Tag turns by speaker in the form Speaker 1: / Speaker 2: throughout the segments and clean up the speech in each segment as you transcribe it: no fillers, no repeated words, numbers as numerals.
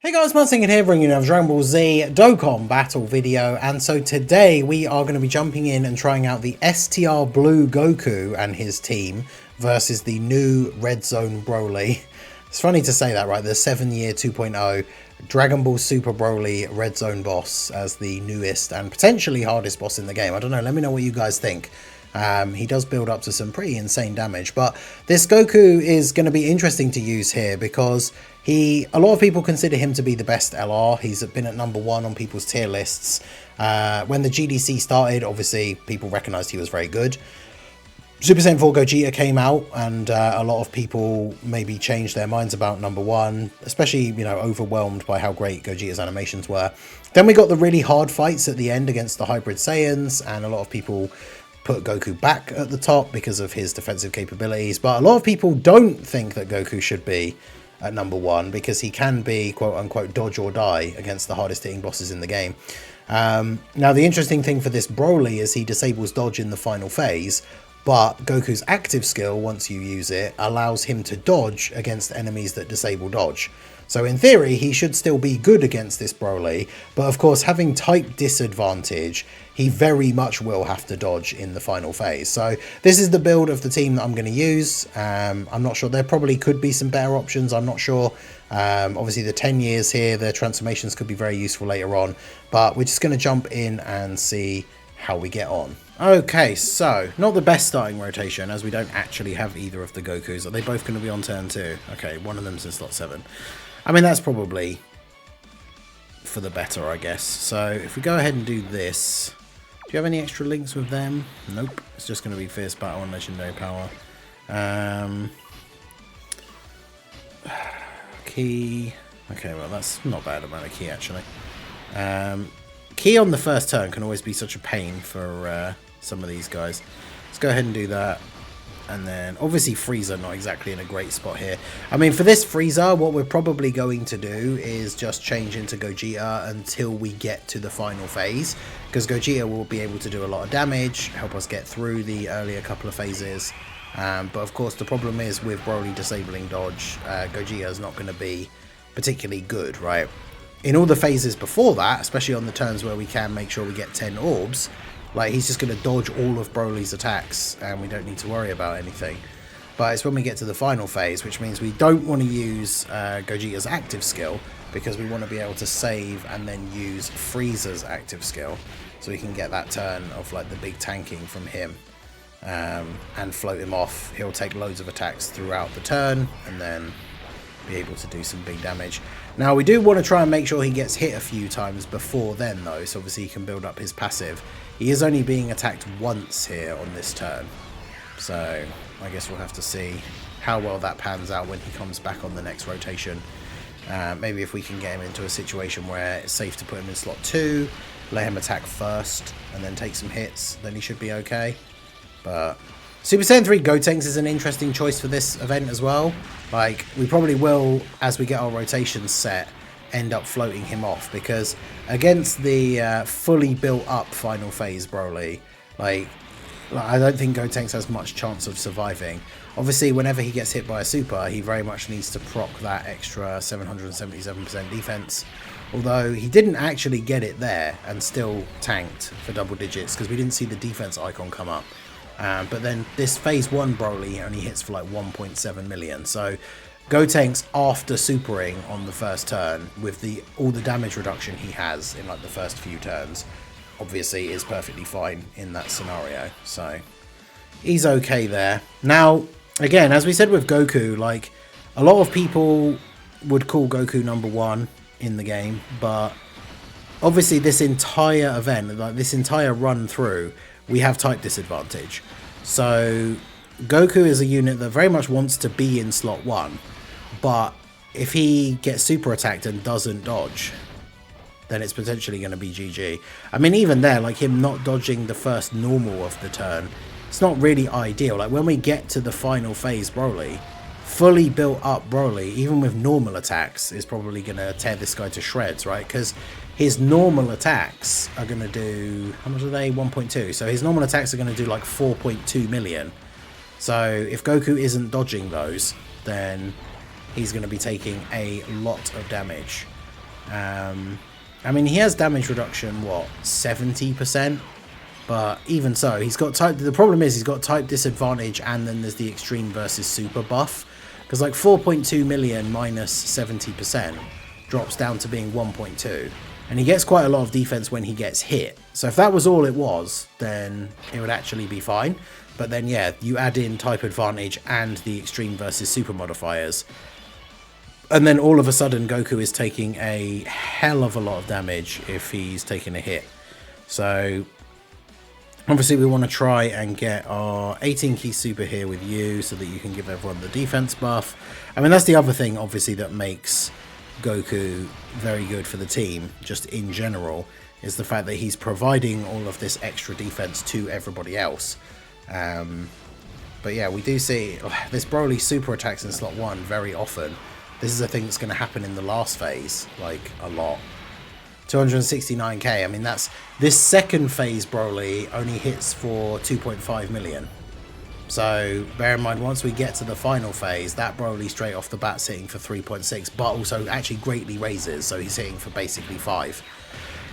Speaker 1: Hey guys, Martin here bringing you another Dragon Ball Z Dokkan battle video, and so today we are going to be jumping in and trying out the STR Blue Goku and his team versus the new Red Zone Broly. It's funny to say that, right? The 7-year 2.0 Dragon Ball Super Broly Red Zone boss as the newest and potentially hardest boss in the game. I don't know, let me know what you guys think. He does build up to some pretty insane damage, but this Goku is going to be interesting to use here because a lot of people consider him to be the best LR. He's been at #1 on people's tier lists. When the GDC started, obviously people recognized he was very good. Super Saiyan 4 Gogeta came out, and a lot of people maybe changed their minds about #1, especially, you know, overwhelmed by how great Gogeta's animations were. Then we got the really hard fights at the end against the Hybrid Saiyans, and a lot of people put Goku back at the top because of his defensive capabilities, but a lot of people don't think that Goku should be at #1 because he can be quote-unquote dodge or die against the hardest hitting bosses in the game. Now the interesting thing for this Broly is he disables dodge in the final phase, but Goku's active skill, once you use it, allows him to dodge against enemies that disable dodge. So in theory, he should still be good against this Broly, but of course having type disadvantage, he very much will have to dodge in the final phase. So this is the build of the team that I'm going to use. I'm not sure, there probably could be some better options, I'm not sure. Obviously the 10 years here, their transformations could be very useful later on, but we're just going to jump in and see how we get on. Okay, so not the best starting rotation as we don't actually have either of the Gokus. Are they both going to be on turn 2? Okay, one of them's in slot 7. I mean, that's probably for the better, I guess. So if we go ahead and do this, do you have any extra links with them? Nope. It's just going to be Fierce Battle and Legendary Power. Key. Okay, well, that's not bad amount of key, actually. Key on the first turn can always be such a pain for some of these guys. Let's go ahead and do that. And then obviously Frieza not exactly in a great spot here. I mean, for this Frieza, what we're probably going to do is just change into Gogeta until we get to the final phase, because Gogeta will be able to do a lot of damage, help us get through the earlier couple of phases. But of course the problem is with Broly disabling dodge, Gogeta is not going to be particularly good, right? In all the phases before that, especially on the turns where we can make sure we get 10 orbs, like, he's just going to dodge all of Broly's attacks and we don't need to worry about anything. But it's when we get to the final phase, which means we don't want to use Gogeta's active skill, because we want to be able to save and then use Frieza's active skill, so we can get that turn of like the big tanking from him and float him off. He'll take loads of attacks throughout the turn and then be able to do some big damage. Now we do want to try and make sure he gets hit a few times before then though, so obviously he can build up his passive. He is only being attacked once here on this turn, so I guess we'll have to see how well that pans out when he comes back on the next rotation. Maybe if we can get him into a situation where it's safe to put him in slot 2, let him attack first and then take some hits, then he should be okay. But Super Saiyan 3 Gotenks is an interesting choice for this event as well. Like, we probably will, as we get our rotations set, end up floating him off, because against the fully built up final phase Broly, like I don't think Gotenks has much chance of surviving. Obviously whenever he gets hit by a super, he very much needs to proc that extra 777% defense, although he didn't actually get it there and still tanked for double digits because we didn't see the defense icon come up. But then this phase 1 Broly only hits for like 1.7 million, so Gotenks after supering on the first turn with all the damage reduction he has in like the first few turns, obviously is perfectly fine in that scenario, so he's okay there. Now again, as we said with Goku, like a lot of people would call Goku #1 in the game, but obviously this entire event, like this entire run through, we have type disadvantage. So Goku is a unit that very much wants to be in slot 1, but if he gets super attacked and doesn't dodge, then it's potentially going to be GG. I mean, even there, like him not dodging the first normal of the turn, it's not really ideal. Like when we get to the final phase Broly, fully built up Broly, even with normal attacks, is probably going to tear this guy to shreds, right? Because his normal attacks are going to do, how much are they? 1.2. So his normal attacks are going to do like 4.2 million. So if Goku isn't dodging those, then he's going to be taking a lot of damage. I mean, he has damage reduction, what, 70%? But even so, he's got type. The problem is he's got type disadvantage, and then there's the extreme versus super buff. Because like 4.2 million minus 70% drops down to being 1.2. And he gets quite a lot of defense when he gets hit. So if that was all it was, then it would actually be fine. But then, yeah, you add in type advantage and the extreme versus super modifiers. And then all of a sudden, Goku is taking a hell of a lot of damage if he's taking a hit. So obviously we want to try and get our 18 key super here with you so that you can give everyone the defense buff. I mean, that's the other thing, obviously, that makes Goku very good for the team, just in general, is the fact that he's providing all of this extra defense to everybody else. But yeah, we do see this Broly super attacks in slot 1 very often. This is a thing that's going to happen in the last phase, like, a lot. 269k, I mean, that's... This second phase Broly only hits for 2.5 million. So, bear in mind, once we get to the final phase, that Broly straight off the bat's hitting for 3.6, but also actually greatly raises, so he's hitting for basically 5.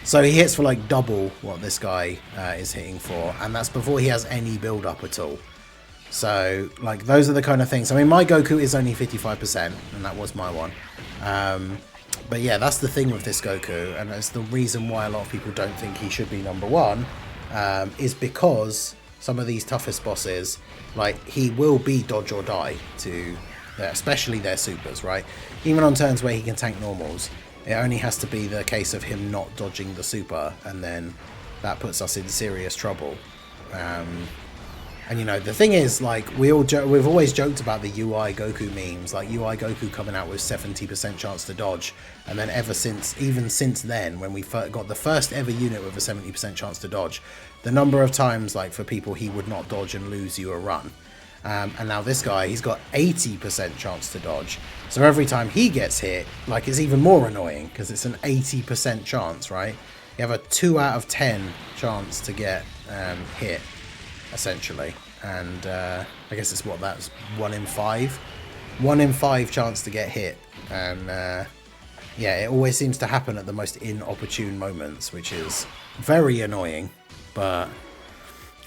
Speaker 1: So he hits for, like, double what this guy is hitting for, and that's before he has any build-up at all. So, like, those are the kind of things. I mean, my Goku is only 55%, and that was my one. But yeah, that's the thing with this Goku, and that's the reason why a lot of people don't think he should be number 1, is because some of these toughest bosses, like, he will be dodge or die to, especially their supers, right? Even on turns where he can tank normals, it only has to be the case of him not dodging the super, and then that puts us in serious trouble. And, you know, the thing is, like, we've always joked about the UI Goku memes, like UI Goku coming out with 70% chance to dodge, and then even since then, when we got the first ever unit with a 70% chance to dodge, the number of times, like, for people he would not dodge and lose you a run. And now this guy, he's got 80% chance to dodge. So every time he gets hit, like, it's even more annoying, because it's an 80% chance, right? You have a 2 out of 10 chance to get hit, essentially. And I guess it's what, that's 1 in 5? 1 in 5 chance to get hit. And yeah, it always seems to happen at the most inopportune moments, which is very annoying. But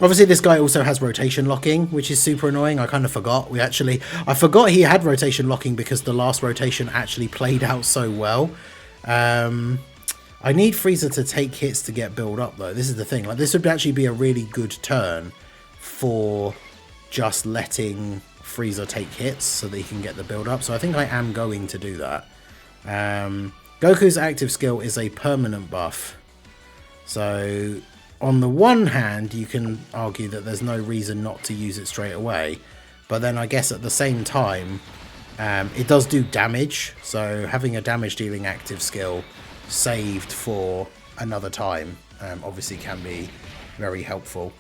Speaker 1: obviously this guy also has rotation locking, which is super annoying. I kind of forgot. I forgot he had rotation locking because the last rotation actually played out so well. I need Frieza to take hits to get build up, though. This is the thing. Like, this would actually be a really good turn for just letting Frieza take hits so that he can get the build up. So I think I am going to do that. Goku's active skill is a permanent buff. So on the one hand, you can argue that there's no reason not to use it straight away. But then I guess at the same time, it does do damage. So having a damage dealing active skill saved for another time obviously can be very helpful.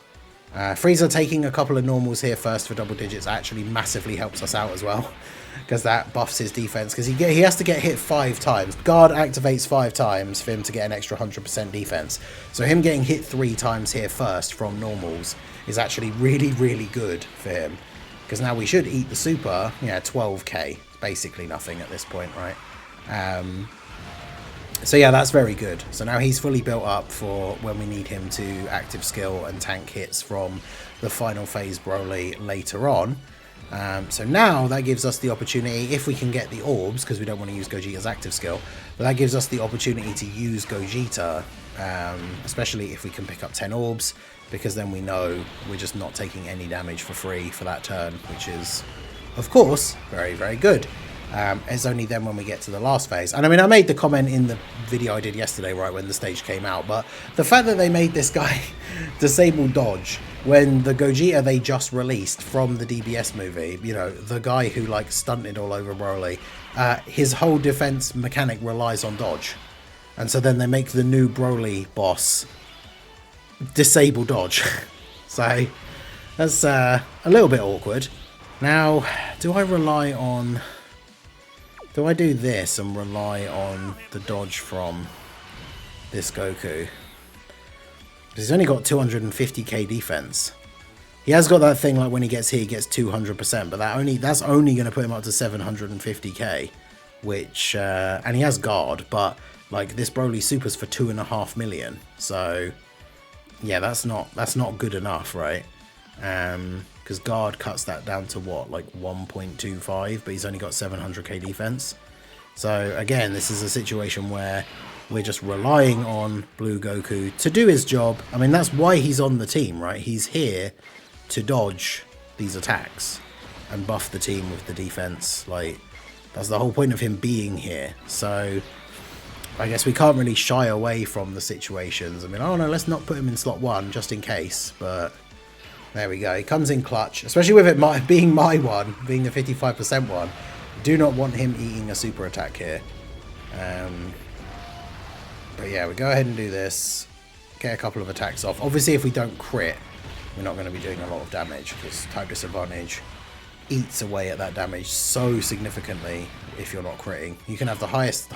Speaker 1: Frieza taking a couple of normals here first for double digits actually massively helps us out as well, because that buffs his defense, because he has to get hit 5 times. Guard activates 5 times for him to get an extra 100% defense. So him getting hit 3 times here first from normals is actually really, really good for him, because now we should eat the super. Yeah, 12k, basically nothing at this point, right? So yeah, that's very good. So now he's fully built up for when we need him to active skill and tank hits from the final phase Broly later on. So now that gives us the opportunity, if we can get the orbs, because we don't want to use Gogeta's active skill, but that gives us the opportunity to use Gogeta, especially if we can pick up 10 orbs, because then we know we're just not taking any damage for free for that turn, which is, of course, very, very good. It's only then when we get to the last phase. And I mean, I made the comment in the video I did yesterday, right, when the stage came out, but the fact that they made this guy disable dodge when the Gogeta they just released from the DBS movie, you know, the guy who, like, stunted all over Broly, his whole defense mechanic relies on dodge. And so then they make the new Broly boss disable dodge. So that's a little bit awkward. Now, do I rely on... Do I do this and rely on the dodge from this Goku? Because he's only got 250k defense. He has got that thing like when he gets here, he gets 200%, but that's only going to put him up to 750k, which and he has guard, but Like, this Broly supers for 2.5 million. So, yeah, that's not good enough, right? Because guard cuts that down to what, like 1.25, but he's only got 700k defense. So again, this is a situation where we're just relying on Blue Goku to do his job. I mean, that's why he's on the team, right? He's here to dodge these attacks and buff the team with the defense. Like, that's the whole point of him being here. So I guess we can't really shy away from the situations. I mean, oh no, let's not put him in slot 1 just in case, but there we go. He comes in clutch, especially with it being my one, being the 55% one. Do not want him eating a super attack here. But yeah, we go ahead and do this. Get a couple of attacks off. Obviously, if we don't crit, we're not going to be doing a lot of damage, because type disadvantage eats away at that damage so significantly if you're not critting. You can have the highest,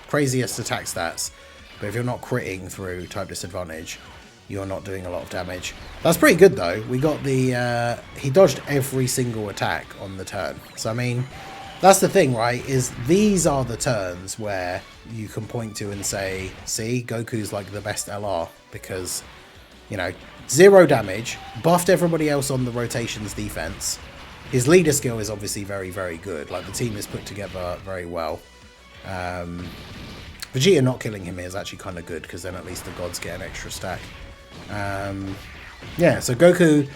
Speaker 1: craziest attack stats, but if you're not critting through type disadvantage, you're not doing a lot of damage. That's pretty good though. We got the he dodged every single attack on the turn. So I mean, that's the thing, right? Is these are the turns where you can point to and say, see, Goku's like the best LR, because, you know, 0 damage, buffed everybody else on the rotations defense. His leader skill is obviously very, very good. Like, the team is put together very well. Vegeta not killing him is actually kind of good, because then at least the gods get an extra stack. Yeah, so Goku,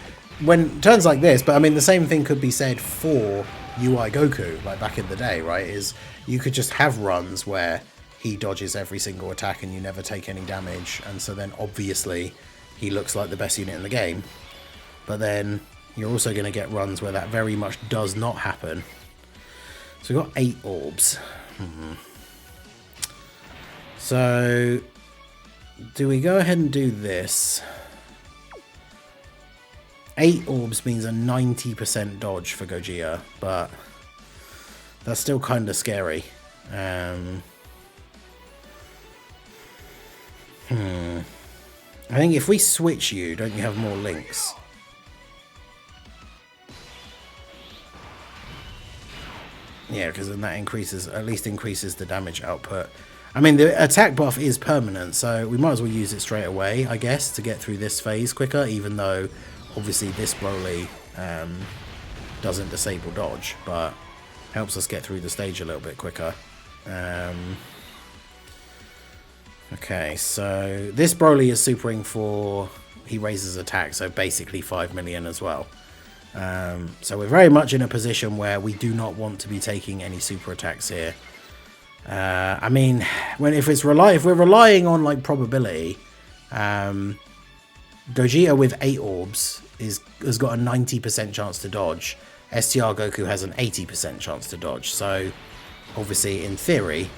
Speaker 1: when turns like this, but I mean, the same thing could be said for UI Goku, like back in the day, right? Is you could just have runs where he dodges every single attack and you never take any damage, and so then obviously he looks like the best unit in the game. But then you're also going to get runs where that very much does not happen. So we've got 8 orbs. So do we go ahead and do this? 8 orbs means a 90% dodge for Gogeta, but that's still kind of scary. I think if we switch you, don't you have more links? Yeah, because then that increases, at least increases the damage output. I mean, the attack buff is permanent, so we might as well use it straight away, I guess, to get through this phase quicker, even though obviously this Broly doesn't disable dodge, but helps us get through the stage a little bit quicker. Okay, so this Broly is supering for, he raises attack, so basically 5 million as well. So we're very much in a position where we do not want to be taking any super attacks here. I mean, if we're relying on like probability, Gogeta with 8 orbs has got a 90% chance to dodge. STR Goku has an 80% chance to dodge. So obviously, in theory,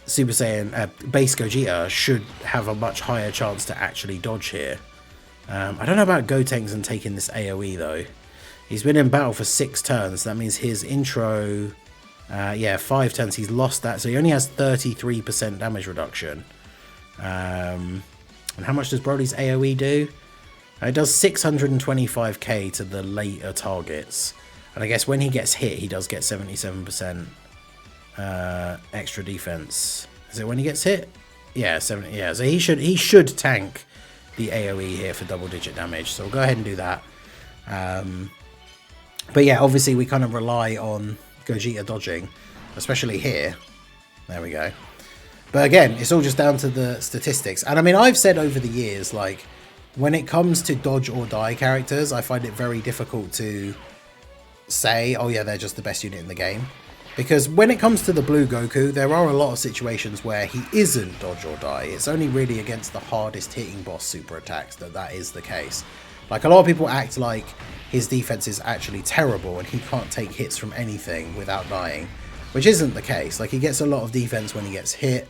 Speaker 1: Super Saiyan base Gogeta should have a much higher chance to actually dodge here. I don't know about Gotenks taking this AoE though. He's been in battle for 6 turns. That means his intro, 5 turns. He's lost that, so he only has 33% damage reduction. And how much does Broly's AoE do? It does 625k to the later targets. And I guess when he gets hit, he does get 77% extra defense. Is it when he gets hit? Yeah, 70. Yeah, so he should tank the AoE here for double-digit damage. So we'll go ahead and do that. But yeah, obviously we kind of rely on Gogeta dodging, especially here. There we go. But again, it's all just down to the statistics. And I mean, I've said over the years, like, when it comes to dodge or die characters, I find it very difficult to say, oh yeah, they're just the best unit in the game. Because when it comes to the Blue Goku, there are a lot of situations where he isn't dodge or die. It's only really against the hardest hitting boss super attacks that is the case. Like, a lot of people act like his defense is actually terrible and he can't take hits from anything without dying, which isn't the case. Like, he gets a lot of defense when he gets hit.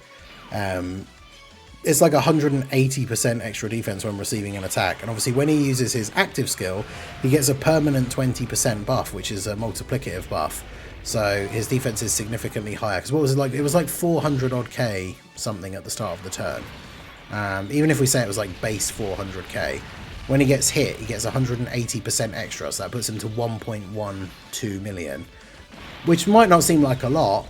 Speaker 1: It's like 180% extra defense when receiving an attack. And obviously when he uses his active skill, he gets a permanent 20% buff, which is a multiplicative buff. So his defense is significantly higher. Because what was it like? It was like 400 odd K something at the start of the turn. Even if we say it was like base 400k, when he gets hit, he gets 180% extra. So that puts him to 1.12 million, which might not seem like a lot,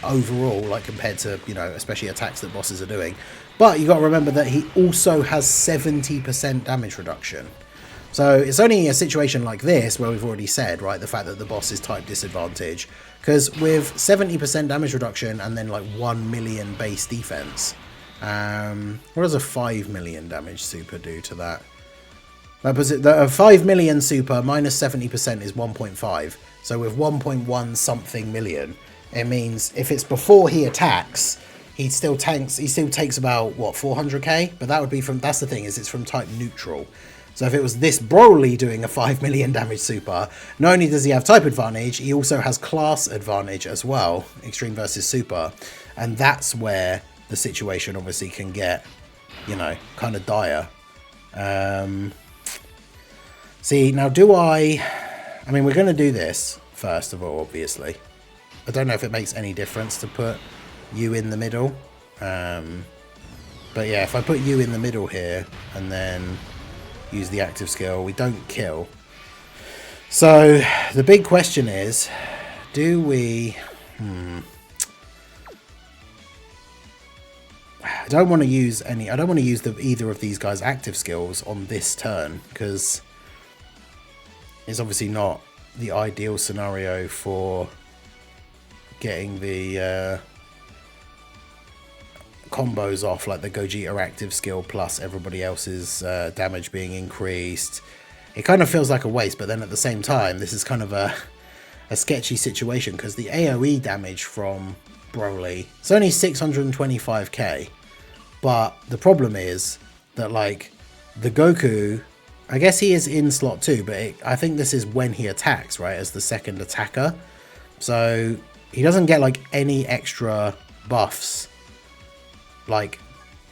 Speaker 1: overall, like compared to, you know, especially attacks that bosses are doing. But you got to remember that he also has 70% damage reduction. So it's only a situation like this where we've already said, right, the fact that the boss is type disadvantage. Because with 70% damage reduction and then like 1 million base defense, what does a 5 million damage super do to that? The 5 million super minus 70% is 1.5. So with 1.1 something million, it means if it's before he attacks, he still takes about, what, 400k? But that would be from, that's the thing, is it's from type neutral. So if it was this Broly doing a 5 million damage super, not only does he have type advantage, he also has class advantage as well, extreme versus super. And that's where the situation obviously can get, you know, kind of dire. See, now I mean, we're going to do this first of all, obviously. I don't know if it makes any difference to put you in the middle. But yeah, if I put you in the middle here and then use the active skill, we don't kill. So the big question is, do we... I don't want to use either of these guys' active skills on this turn, because it's obviously not the ideal scenario for getting the combos off, like the Gogeta active skill plus everybody else's damage being increased. It kind of feels like a waste, but then at the same time, this is kind of a sketchy situation, because the AoE damage from Broly, it's only 625k, but the problem is that, like, the Goku, I guess he is in slot 2, but I think this is when he attacks, right, as the second attacker. So he doesn't get, like, any extra buffs, like,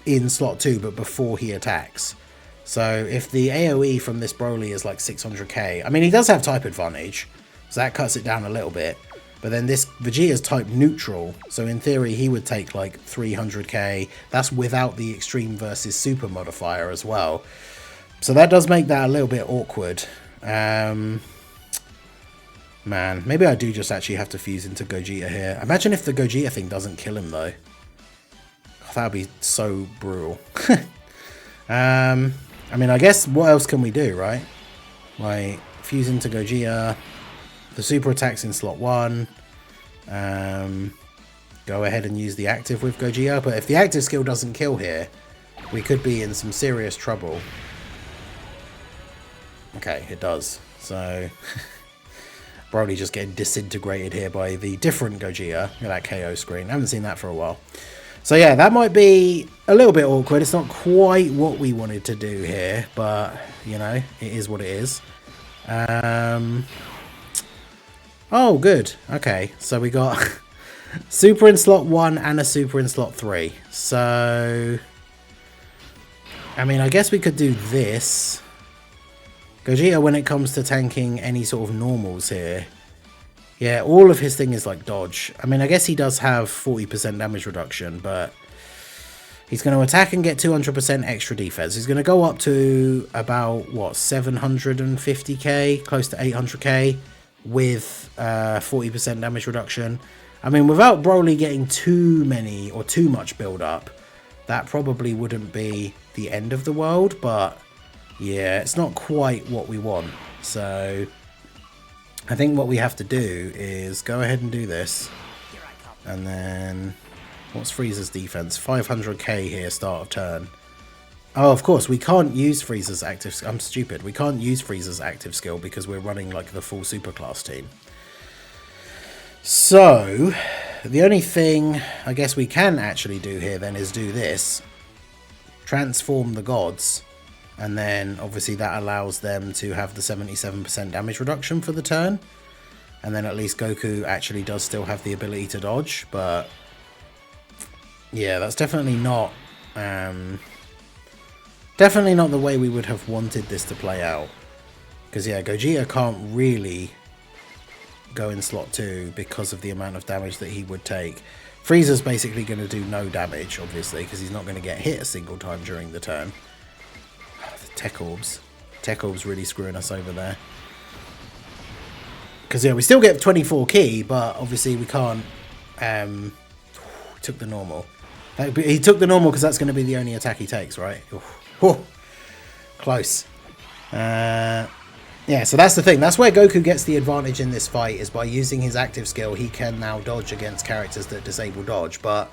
Speaker 1: in slot 2, but before he attacks. So if the AoE from this Broly is, like, 600k, I mean, he does have type advantage, so that cuts it down a little bit. But then this Vegeta's type neutral, so in theory he would take, like, 300k. That's without the extreme versus super modifier as well. So that does make that a little bit awkward. Man, maybe I do just actually have to fuse into Gogeta here. Imagine if the Gogeta thing doesn't kill him, though. Oh, that would be so brutal. I mean, I guess what else can we do, right? Like, fuse into Gogeta. The super attacks in slot 1. Go ahead and use the active with Gogeta. But if the active skill doesn't kill here, we could be in some serious trouble. Okay, it does. So, Broly just getting disintegrated here by the different Gogeta. Look at that KO screen. I haven't seen that for a while. So yeah, that might be a little bit awkward. It's not quite what we wanted to do here, but, you know, it is what it is. Oh, good. Okay, so we got super in slot 1 and a super in slot 3. So, I mean, I guess we could do this. Gogeta, when it comes to tanking any sort of normals here, yeah, all of his thing is like dodge. I mean, I guess he does have 40% damage reduction, but he's going to attack and get 200% extra defense. He's going to go up to about, what, 750k, close to 800k, with 40% damage reduction. I mean, without Broly getting too many or too much build up, that probably wouldn't be the end of the world, but yeah, it's not quite what we want. So I think what we have to do is go ahead and do this. And then, what's Frieza's defense? 500k here, start of turn. Oh, of course, we can't use Frieza's active... I'm stupid. We can't use Frieza's active skill because we're running, like, the full superclass team. So, the only thing I guess we can actually do here then is do this. Transform the gods. And then, obviously, that allows them to have the 77% damage reduction for the turn. And then at least Goku actually does still have the ability to dodge. But, yeah, that's definitely not... definitely not the way we would have wanted this to play out. Because, yeah, Gogeta can't really go in slot 2 because of the amount of damage that he would take. Frieza's basically going to do no damage, obviously, because he's not going to get hit a single time during the turn. The Tech Orbs. Tech Orbs really screwing us over there. Because, yeah, we still get 24 key, but obviously we can't Took the normal. He took the normal because that's going to be the only attack he takes, right? Oh, close. Yeah, so that's the thing. That's where Goku gets the advantage in this fight, is by using his active skill. He can now dodge against characters that disable dodge, but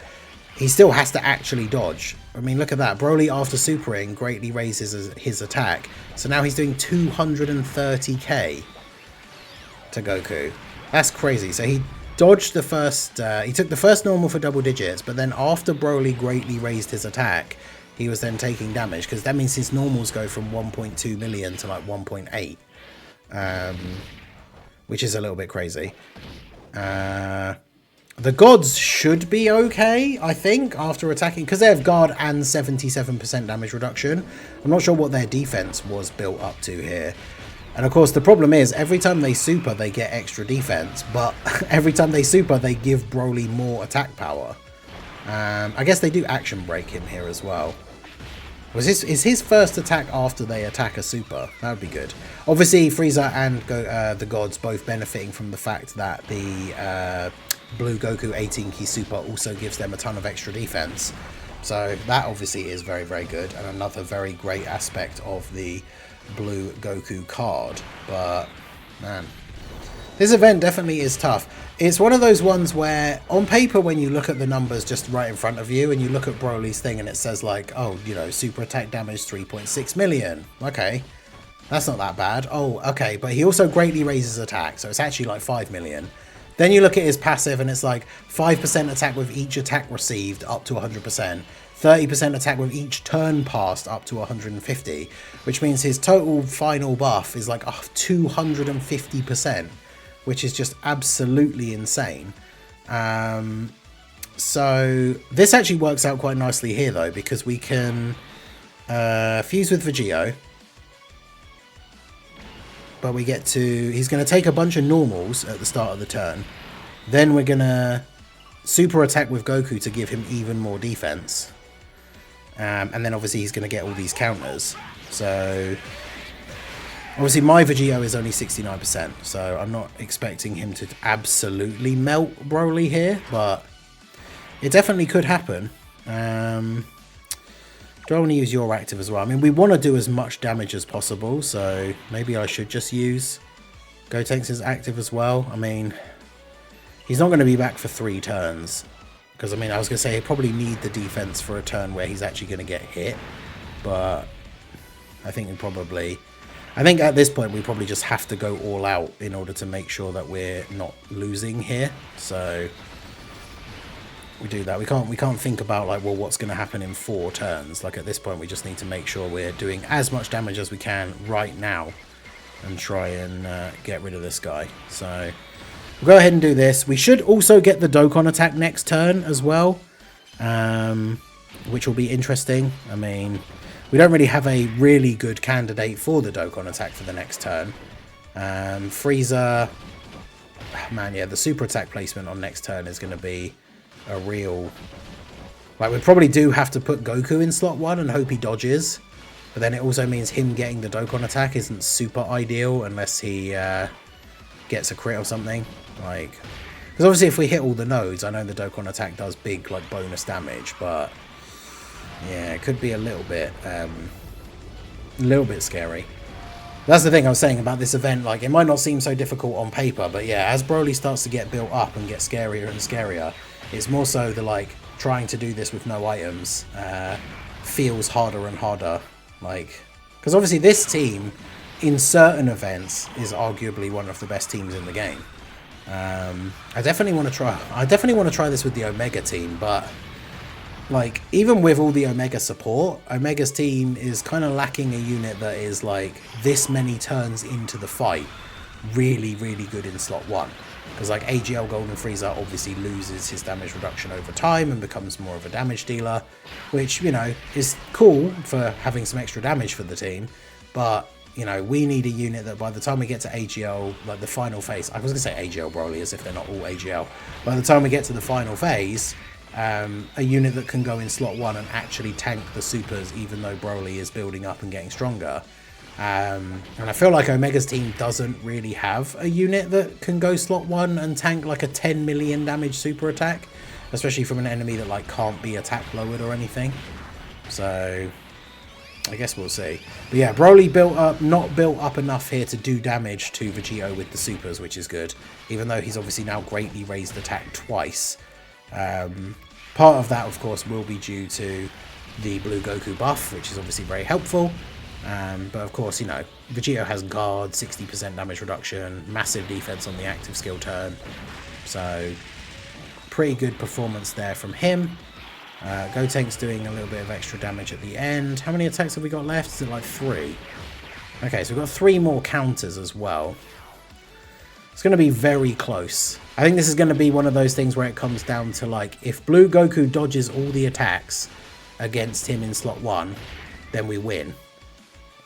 Speaker 1: he still has to actually dodge. I mean, look at that. Broly, after supering, greatly raises his attack. So now he's doing 230k to Goku. That's crazy. So he dodged the first... he took the first normal for double digits, but then after Broly greatly raised his attack, he was then taking damage, because that means his normals go from 1.2 million to like 1.8. Which is a little bit crazy. The gods should be okay, I think, after attacking, because they have guard and 77% damage reduction. I'm not sure what their defense was built up to here. And of course, the problem is, every time they super, they get extra defense, but every time they super, they give Broly more attack power. I guess they do action break him here as well. Is his first attack after they attack a super? That would be good. Obviously, Frieza and the gods both benefiting from the fact that the Blue Goku 18 key super also gives them a ton of extra defense. So that obviously is very, very good, and another very great aspect of the Blue Goku card. But man, this event definitely is tough. It's one of those ones where, on paper, when you look at the numbers just right in front of you, and you look at Broly's thing and it says like, oh, you know, super attack damage 3.6 million. Okay, that's not that bad. Oh, okay, but he also greatly raises attack, so it's actually like 5 million. Then you look at his passive and it's like 5% attack with each attack received up to 100%. 30% attack with each turn passed up to 150, which means his total final buff is like 250%. Which is just absolutely insane. So this actually works out quite nicely here, though, because we can fuse with Vegito. But we get to... He's going to take a bunch of normals at the start of the turn. Then we're going to super attack with Goku to give him even more defense. And then obviously he's going to get all these counters. So... Obviously, my Vegito is only 69%, so I'm not expecting him to absolutely melt Broly here, but it definitely could happen. Do I want to use your active as well? I mean, we want to do as much damage as possible, so maybe I should just use Gotenks' active as well. I mean, he's not going to be back for 3 turns, because, I mean, I was going to say he'd probably need the defense for a turn where he's actually going to get hit, but I think we probably... I think at this point we probably just have to go all out in order to make sure that we're not losing here. So we do that. We can't think about like, well, what's going to happen in 4 turns. Like at this point we just need to make sure we're doing as much damage as we can right now and try and get rid of this guy. So we'll go ahead and do this. We should also get the Dokkan attack next turn as well, which will be interesting. I mean, we don't really have a really good candidate for the Dokkan attack for the next turn. Frieza... Man, yeah, the super attack placement on next turn is going to be a real... Like, we probably do have to put Goku in slot 1 and hope he dodges. But then it also means him getting the Dokkan attack isn't super ideal unless he gets a crit or something. Like... Because obviously if we hit all the nodes, I know the Dokkan attack does big, like, bonus damage, but... Yeah, it could be a little bit scary. That's the thing I was saying about this event. Like, it might not seem so difficult on paper, but yeah, as Broly starts to get built up and get scarier and scarier, it's more so the, like, trying to do this with no items feels harder and harder. Like, because obviously this team, in certain events, is arguably one of the best teams in the game. I definitely want to try this with the Omega team, but... Like, even with all the Omega support, Omega's team is kind of lacking a unit that is, like, this many turns into the fight really, really good in slot 1. Because, like, AGL Golden Frieza obviously loses his damage reduction over time and becomes more of a damage dealer, which, you know, is cool for having some extra damage for the team. But, you know, we need a unit that by the time we get to AGL, like, the final phase... I was going to say AGL Broly as if they're not all AGL. By the time we get to the final phase... a unit that can go in slot 1 and actually tank the supers even though Broly is building up and getting stronger. And I feel like Omega's team doesn't really have a unit that can go slot 1 and tank like a 10 million damage super attack, especially from an enemy that like can't be attack lowered or anything. So I guess we'll see. But yeah, Broly not built up enough here to do damage to Vegito with the supers, which is good, even though he's obviously now greatly raised attack twice. Part of that, of course, will be due to the Blue Goku buff, which is obviously very helpful. But of course, you know, Vegito has guard, 60% damage reduction, massive defense on the active skill turn. So pretty good performance there from him. Gotenks doing a little bit of extra damage at the end. How many attacks have we got left? Is it like 3? Okay, so we've got 3 more counters as well. It's going to be very close. I think this is going to be one of those things where it comes down to, like, if Blue Goku dodges all the attacks against him in slot 1, then we win.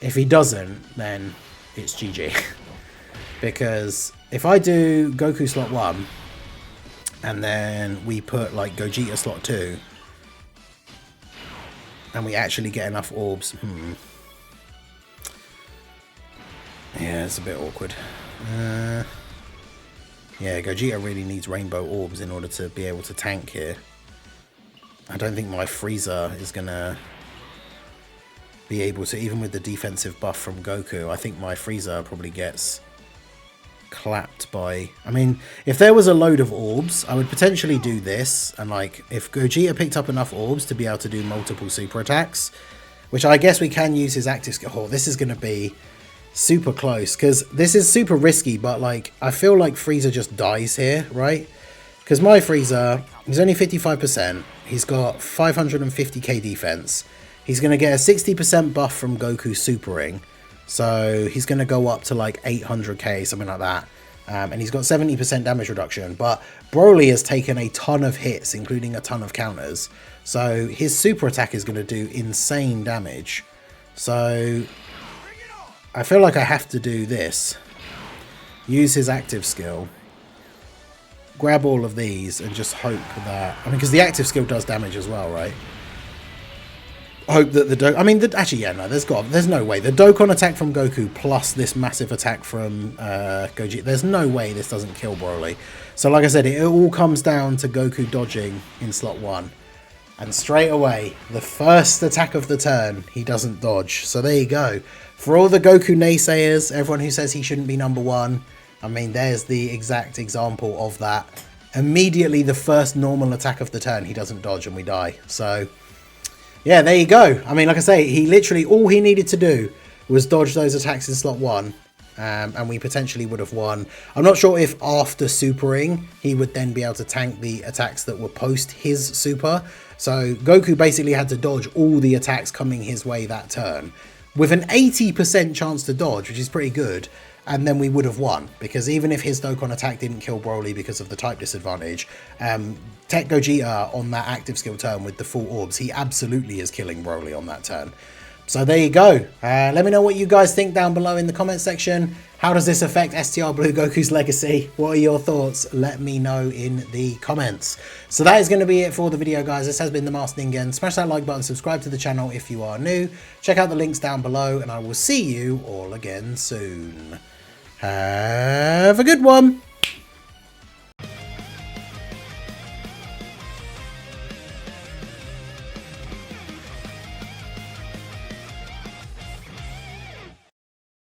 Speaker 1: If he doesn't, then it's GG. Because if I do Goku slot 1, and then we put, like, Gogeta slot 2, and we actually get enough orbs, yeah, it's a bit awkward. Yeah, Gogeta really needs rainbow orbs in order to be able to tank here. I don't think my Frieza is going to be able to, even with the defensive buff from Goku, I think my Frieza probably gets clapped by... I mean, if there was a load of orbs, I would potentially do this, and like, if Gogeta picked up enough orbs to be able to do multiple super attacks, which I guess we can use his active skill. Oh, this is going to be super close, because this is super risky, but like, I feel like Frieza just dies here, right? Because my Frieza, he's only 55%, he's got 550k defense, he's going to get a 60% buff from Goku supering, so he's going to go up to like 800k, something like that, and he's got 70% damage reduction, but Broly has taken a ton of hits, including a ton of counters, so his super attack is going to do insane damage. So I feel like I have to do this, use his active skill, grab all of these, and just hope that... I mean, because the active skill does damage as well, right? Hope that the I mean, actually, yeah, no, there's no way. The Dokkan attack from Goku plus this massive attack from Gogeta, there's no way this doesn't kill Broly. So like I said, it all comes down to Goku dodging in slot 1. And straight away, the first attack of the turn, he doesn't dodge. So there you go. For all the Goku naysayers, everyone who says he shouldn't be number 1, I mean, there's the exact example of that. Immediately, the first normal attack of the turn, he doesn't dodge and we die. So, yeah, there you go. I mean, like I say, he literally, all he needed to do was dodge those attacks in slot 1. And we potentially would have won. I'm not sure if after supering, he would then be able to tank the attacks that were post his super. So Goku basically had to dodge all the attacks coming his way that turn, with an 80% chance to dodge, which is pretty good, and then we would have won, because even if his Dokkan attack didn't kill Broly because of the type disadvantage, Tech Gogeta on that active skill turn with the full orbs, he absolutely is killing Broly on that turn. So there you go. Let me know what you guys think down below in the comment section. How does this affect STR Blue Goku's legacy? What are your thoughts? Let me know in the comments. So that is going to be it for the video, guys. This has been the Masked Ningen. Smash that like button, subscribe to the channel if you are new. Check out the links down below, and I will see you all again soon. Have a good one.